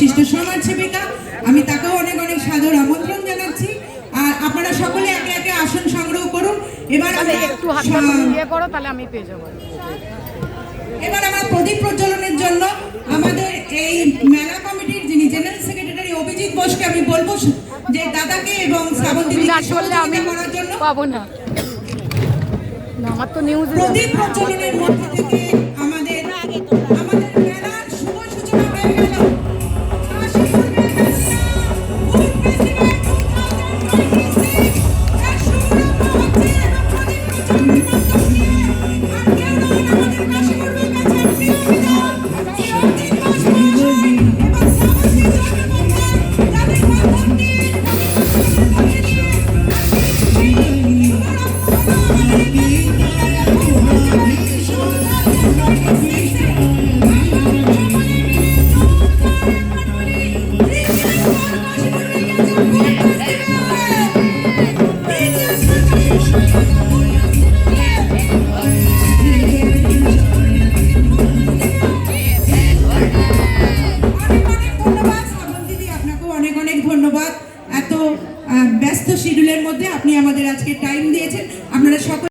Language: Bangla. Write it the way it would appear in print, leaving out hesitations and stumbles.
বিশিষ্ট সমাজসেবিকা, আমি তাকেও অনেক অনেক সাদর আমন্ত্রণ জানাচ্ছি। আর আপনারা সকলে একে একে আসন সংগ্রহ করুন। এবার একটু হাতটা ইয়ে করো, তাহলে আমি পেয়ে যাবো। এবার আমার প্রদীপ প্রজ্বলনের জন্য আমাদের এই মেলা কমিটির যিনি জেনারেল সেক্রেটারি অভিজিৎ বোসকে আমি বলবো যে দাদাকে এবং শ্রাবন্তীকে সহযোগিতা করার জন্য। পাবো না, আমার তো নিউজ। প্রদীপ প্রজ্বলনের মধ্যে থেকে আমাদের মেলার শুভ সূচনা হয়ে গেল। ধন্যবাদ, এত ব্যস্ত শিডিউলের মধ্যে আপনি আমাদের আজকে টাইম দিয়েছেন। আপনারা সকলে